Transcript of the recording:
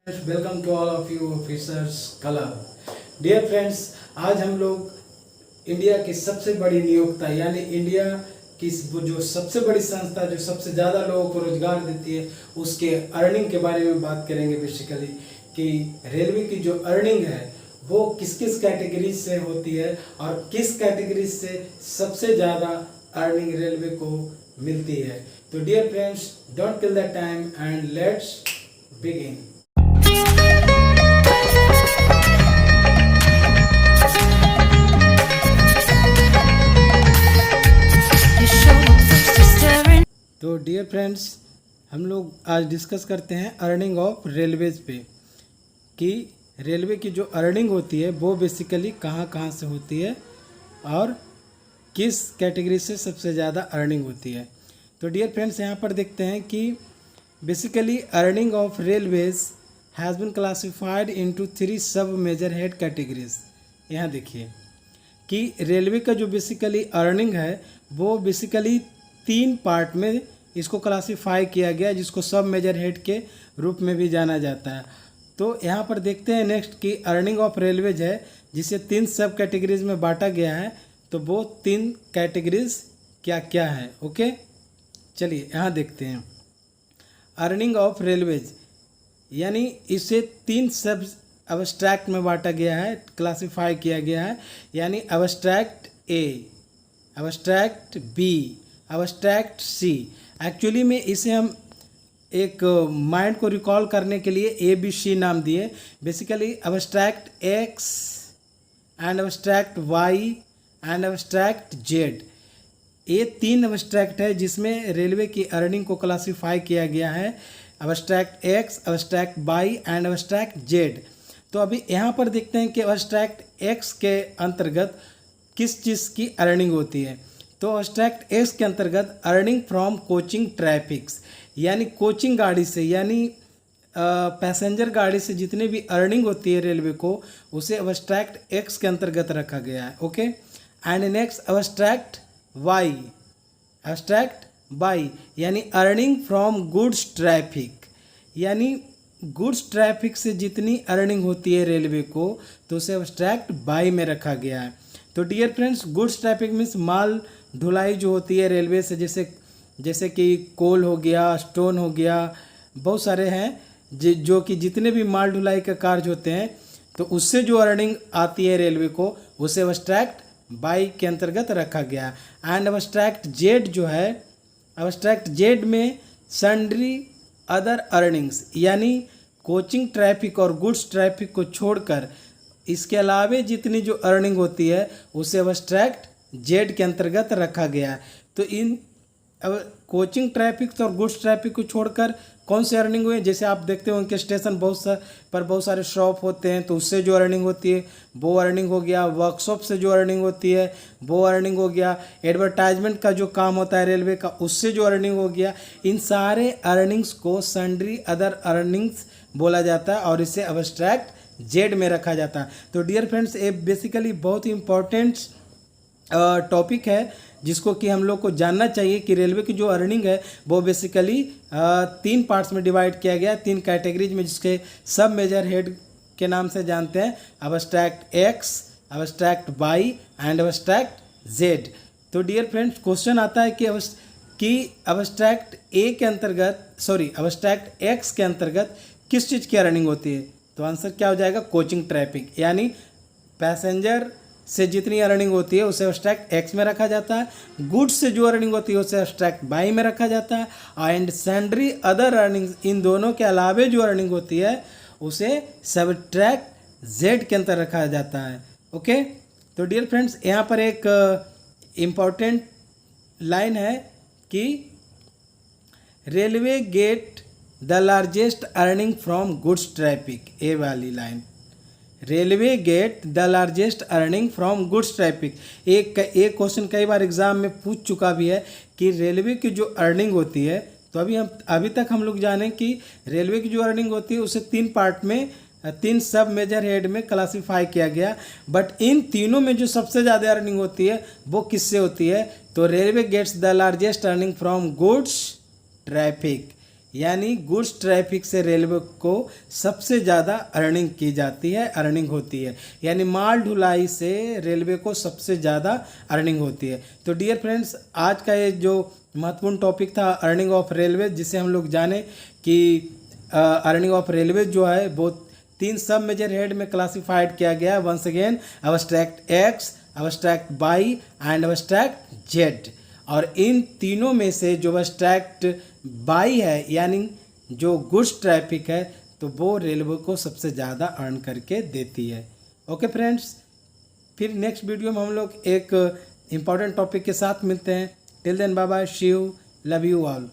Welcome to all of you officers club. Dear friends, आज हम लोग इंडिया की सबसे बड़ी नियोक्ता यानी इंडिया की जो सबसे बड़ी संस्था जो सबसे ज़्यादा लोगों को रोजगार देती है उसके अर्निंग के बारे में बात करेंगे। बेसिकली कि रेलवे की जो अर्निंग है वो किस किस कैटेगरी से होती है और किस कैटेगरी से सबसे ज़्यादा अर्निंग रेलवे को मिलती है। तो dear friends, don't kill the time and let's begin. तो डियर फ्रेंड्स, हम लोग आज डिस्कस करते हैं अर्निंग ऑफ रेलवेज पे कि रेलवे की जो अर्निंग होती है वो बेसिकली कहाँ कहाँ से होती है और किस कैटेगरी से सबसे ज़्यादा अर्निंग होती है। तो डियर फ्रेंड्स, यहाँ पर देखते हैं कि basically earning of railways has been classified into 3 sub major head categories. यहाँ देखिए कि रेलवे का जो बेसिकली अर्निंग है वो बेसिकली 3 पार्ट में इसको क्लासिफाई किया गया, जिसको सब मेजर हेड के रूप में भी जाना जाता है। तो यहाँ पर देखते हैं नेक्स्ट कि अर्निंग ऑफ रेलवेज है जिसे 3 सब कैटेगरीज में बांटा गया है। तो वो 3 कैटेगरीज क्या क्या है। ओके, चलिए यहाँ देखते हैं। अर्निंग ऑफ रेलवेज यानी इसे 3 सब अब्स्ट्रैक्ट में बांटा गया है, क्लासिफाई किया गया है। यानी अब्स्ट्रैक्ट ए, अब्स्ट्रैक्ट बी, अब्स्ट्रैक्ट सी। एक्चुअली में इसे हम एक माइंड को रिकॉल करने के लिए ए बी सी नाम दिए। Basically abstract X and abstract Y and abstract Z, ये 3 अब्स्ट्रैक्ट है जिसमें रेलवे की अर्निंग को क्लासिफाई किया गया है। Abstract X, abstract Y and abstract Z. तो अभी यहाँ पर देखते हैं कि अब्स्ट्रैक्ट एक्स के अंतर्गत किस चीज़ की अर्निंग होती है। तो अब्स्ट्रैक्ट एक्स के अंतर्गत अर्निंग फ्रॉम कोचिंग ट्रैफिक्स, यानी कोचिंग गाड़ी से यानी पैसेंजर गाड़ी से जितने भी अर्निंग होती है रेलवे को, उसे अब्स्ट्रैक्ट एक्स के अंतर्गत रखा गया है। Okay, and next abstract Y, abstract Y यानी अर्निंग फ्रॉम गुड्स ट्रैफिक, यानी गुड्स ट्रैफिक से जितनी अर्निंग होती है रेलवे को तो उसे अब्स्ट्रैक्ट वाई में रखा गया है। तो dear friends, goods traffic means माल ढुलाई जो होती है रेलवे से, जैसे कि कोल हो गया, स्टोन हो गया, बहुत सारे हैं जो कि जितने भी माल ढुलाई का कार्य होते हैं तो उससे जो अर्निंग आती है रेलवे को उसे अब्स्ट्रैक्ट वाई के अंतर्गत रखा गया। एंड अब्स्ट्रैक्ट जेड जो है, अब्स्ट्रैक्ट जेड में सन्ड्री अदर अर्निंग्स, यानी कोचिंग ट्रैफिक और गुड्स ट्रैफिक को छोड़कर इसके अलावे जितनी जो अर्निंग होती है उसे अब्स्ट्रैक्ट जेड के अंतर्गत रखा गया। तो इन कोचिंग ट्रैफिक और गुड्स ट्रैफिक को छोड़कर कौन से अर्निंग हुए, जैसे आप देखते हो उनके स्टेशन बहुत सारे शॉप होते हैं तो उससे जो अर्निंग होती है वो अर्निंग हो गया। वर्कशॉप से जो अर्निंग होती है वो अर्निंग हो गया। एडवर्टाइजमेंट का जो काम होता है रेलवे का उससे जो अर्निंग हो गया। इन सारे अर्निंग्स को सन्ड्री अदर अर्निंग्स बोला जाता है और इसे अब्स्ट्रैक्ट जेड में रखा जाता है। तो डियर फ्रेंड्स, ये बेसिकली बहुत ही इम्पोर्टेंट टॉपिक है जिसको कि हम लोग को जानना चाहिए कि रेलवे की जो अर्निंग है वो बेसिकली 3 पार्ट्स में डिवाइड किया गया, 3 कैटेगरीज में, जिसके सब मेजर हेड के नाम से जानते हैं, abstract X, abstract Y and abstract Z. तो डियर फ्रेंड्स, क्वेश्चन आता है कि अब्स्ट्रैक्ट ए के अंतर्गत अब्स्ट्रैक्ट एक्स के अंतर्गत किस चीज़ की अर्निंग होती है। तो आंसर क्या हो जाएगा, कोचिंग ट्रैफिक, यानी पैसेंजर से जितनी अर्निंग होती है उसे अब्स्ट्रैक्ट एक्स में रखा जाता है। गुड्स से जो अर्निंग होती है उसे अब्स्ट्रैक्ट वाई में रखा जाता है। एंड सन्ड्री अदर अर्निंग्स, इन दोनों के अलावे जो अर्निंग होती है उसे सब्ट्रैक्ट जेड के अंतर रखा जाता है। ओके, तो डियर फ्रेंड्स, यहाँ पर एक इम्पॉर्टेंट लाइन है कि railway get the largest earning from goods traffic, A वाली लाइन, railway get the largest earning from goods traffic. एक क्वेश्चन कई बार एग्जाम में पूछ चुका भी है कि रेलवे की जो अर्निंग होती है, तो अभी तक हम लोग जाने कि रेलवे की जो अर्निंग होती है उसे 3 पार्ट में, 3 सब मेजर हेड में क्लासीफाई किया गया। बट इन तीनों में जो सबसे ज़्यादा अर्निंग होती है वो किससे होती है, तो railway gets the largest earning from goods traffic, यानी गुड्स ट्रैफिक से रेलवे को सबसे ज़्यादा अर्निंग की जाती है, अर्निंग होती है। यानी माल ढुलाई से रेलवे को सबसे ज़्यादा अर्निंग होती है। तो डियर फ्रेंड्स, आज का ये जो महत्वपूर्ण टॉपिक था अर्निंग ऑफ रेलवे, जिसे हम लोग जाने कि अर्निंग ऑफ रेलवे जो है वो 3 सब मेजर हेड में क्लासिफाइड किया गया है। Once again, abstract X, abstract Y and abstract Z. और इन तीनों में से जो अब्स्ट्रैक्ट बाई है यानी जो गुड्स ट्रैफिक है, तो वो रेलवे को सबसे ज़्यादा अर्न करके देती है। ओके फ्रेंड्स, फिर नेक्स्ट वीडियो में हम लोग एक इम्पॉर्टेंट टॉपिक के साथ मिलते हैं। Till then bye bye, see you, love you all.